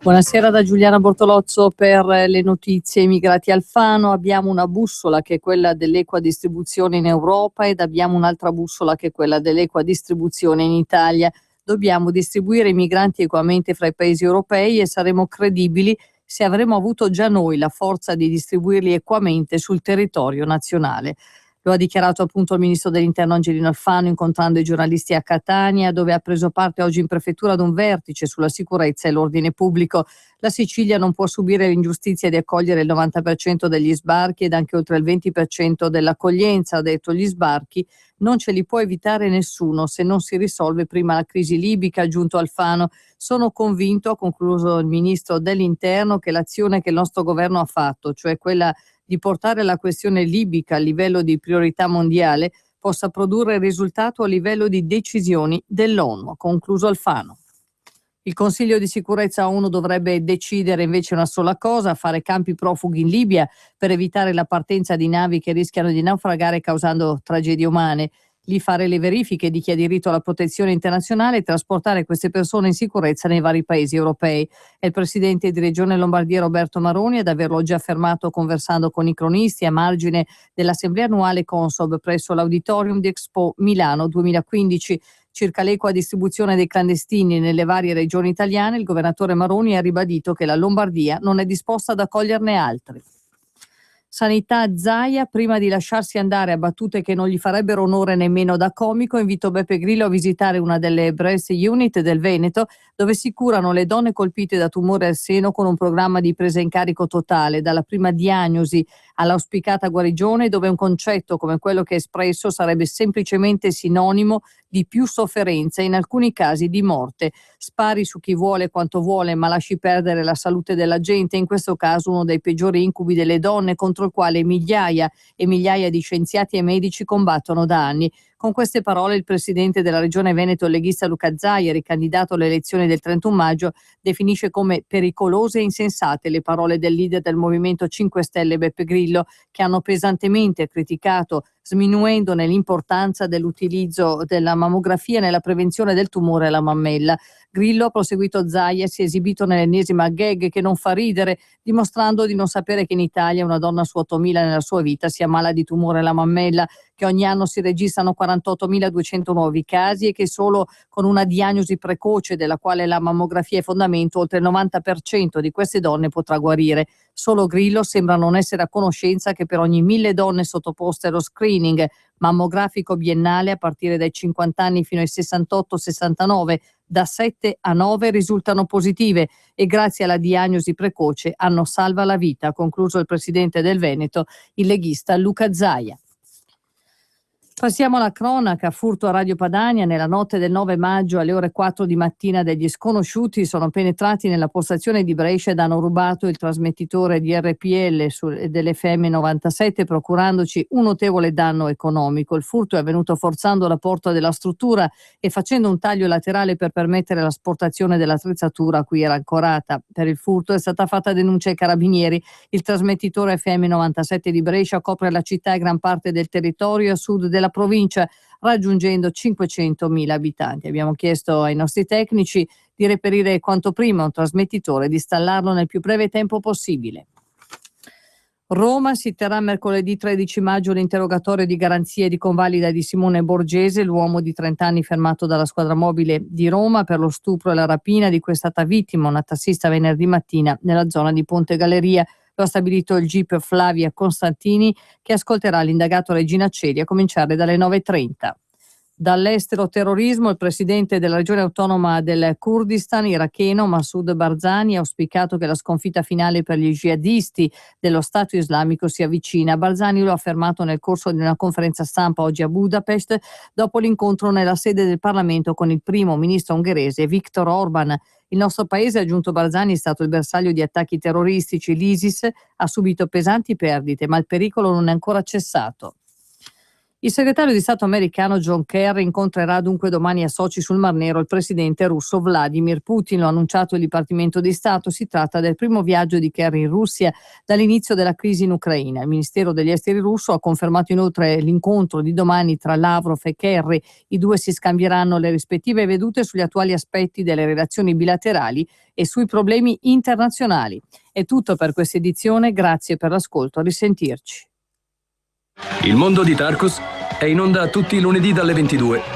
Buonasera da Giuliana Bortolozzo per le notizie. Immigrati Alfano. Abbiamo una bussola che è quella dell'equa distribuzione in Europa ed abbiamo un'altra bussola che è quella dell'equa distribuzione in Italia. Dobbiamo distribuire i migranti equamente fra i paesi europei e saremo credibili se avremo avuto già noi la forza di distribuirli equamente sul territorio nazionale. Lo ha dichiarato appunto il ministro dell'Interno Angelino Alfano incontrando i giornalisti a Catania, dove ha preso parte oggi in prefettura ad un vertice sulla sicurezza e l'ordine pubblico. La Sicilia non può subire l'ingiustizia di accogliere il 90% degli sbarchi ed anche oltre il 20% dell'accoglienza, ha detto. Gli sbarchi non ce li può evitare nessuno se non si risolve prima la crisi libica, ha aggiunto Alfano. Sono convinto, ha concluso il ministro dell'Interno, che l'azione che il nostro governo ha fatto, cioè quella di portare la questione libica a livello di priorità mondiale, possa produrre risultato a livello di decisioni dell'ONU, ha concluso Alfano. Il Consiglio di sicurezza ONU dovrebbe decidere invece una sola cosa: fare campi profughi in Libia per evitare la partenza di navi che rischiano di naufragare causando tragedie umane, lì fare le verifiche di chi ha diritto alla protezione internazionale e trasportare queste persone in sicurezza nei vari paesi europei. È il presidente di Regione Lombardia Roberto Maroni ad averlo già affermato conversando con i cronisti a margine dell'assemblea annuale Consob presso l'auditorium di Expo Milano 2015. Circa l'equa distribuzione dei clandestini nelle varie regioni italiane, il governatore Maroni ha ribadito che la Lombardia non è disposta ad accoglierne altri. Sanità Zaia, prima di lasciarsi andare a battute che non gli farebbero onore nemmeno da comico, invito Beppe Grillo a visitare una delle breast unit del Veneto, dove si curano le donne colpite da tumore al seno con un programma di presa in carico totale, dalla prima diagnosi all'auspicata guarigione, dove un concetto come quello che è espresso sarebbe semplicemente sinonimo di più sofferenza e in alcuni casi di morte. Spari su chi vuole quanto vuole, ma lasci perdere la salute della gente, in questo caso uno dei peggiori incubi delle donne contro il quale migliaia e migliaia di scienziati e medici combattono da anni. Con queste parole il presidente della regione Veneto, il leghista Luca Zaia, ricandidato alle elezioni del 31 maggio, definisce come pericolose e insensate le parole del leader del Movimento 5 Stelle Beppe Grillo, che hanno pesantemente criticato, sminuendone l'importanza dell'utilizzo della mammografia nella prevenzione del tumore alla mammella. Grillo, ha proseguito Zaia, si è esibito nell'ennesima gag che non fa ridere, dimostrando di non sapere che in Italia una donna su 8.000 nella sua vita si ammala di tumore alla mammella, che ogni anno si registrano 48.200 nuovi casi e che solo con una diagnosi precoce, della quale la mammografia è fondamento, oltre il 90% di queste donne potrà guarire. Solo Grillo sembra non essere a conoscenza che per ogni 1.000 donne sottoposte allo screening mammografico biennale a partire dai 50 anni fino ai 68-69, da 7 a 9 risultano positive e grazie alla diagnosi precoce hanno salva la vita, ha concluso il presidente del Veneto, il leghista Luca Zaia. Passiamo alla cronaca. Furto a Radio Padania. Nella notte del 9 maggio alle ore 4 di mattina degli sconosciuti sono penetrati nella postazione di Brescia ed hanno rubato il trasmettitore di RPL dell'FM 97, procurandoci un notevole danno economico. Il furto è avvenuto forzando la porta della struttura e facendo un taglio laterale per permettere l'asportazione dell'attrezzatura a cui era ancorata. Per il furto è stata fatta denuncia ai carabinieri. Il trasmettitore FM 97 di Brescia copre la città e gran parte del territorio a sud della provincia, raggiungendo 500.000 abitanti. Abbiamo chiesto ai nostri tecnici di reperire quanto prima un trasmettitore e di installarlo nel più breve tempo possibile. Roma, si terrà mercoledì 13 maggio l'interrogatorio di garanzia e di convalida di Simone Borgese, l'uomo di 30 anni fermato dalla squadra mobile di Roma per lo stupro e la rapina di cui è stata vittima una tassista venerdì mattina nella zona di Ponte Galleria. Lo ha stabilito il GIP Flavia Costantini, che ascolterà l'indagato Regina Coeli a cominciare dalle 9:30. Dall'estero terrorismo, il presidente della regione autonoma del Kurdistan iracheno Massoud Barzani ha auspicato che la sconfitta finale per gli jihadisti dello Stato islamico si avvicina. Barzani lo ha affermato nel corso di una conferenza stampa oggi a Budapest dopo l'incontro nella sede del Parlamento con il primo ministro ungherese Viktor Orban. Il nostro paese, ha aggiunto Barzani, è stato il bersaglio di attacchi terroristici. L'ISIS ha subito pesanti perdite, ma il pericolo non è ancora cessato. Il segretario di Stato americano John Kerry incontrerà dunque domani a Sochi sul Mar Nero il presidente russo Vladimir Putin. Lo ha annunciato il Dipartimento di Stato. Si tratta del primo viaggio di Kerry in Russia dall'inizio della crisi in Ucraina. Il Ministero degli Esteri russo ha confermato inoltre l'incontro di domani tra Lavrov e Kerry. I due si scambieranno le rispettive vedute sugli attuali aspetti delle relazioni bilaterali e sui problemi internazionali. È tutto per questa edizione, grazie per l'ascolto, a risentirci. Il mondo di Tarkus è in onda tutti i lunedì dalle 22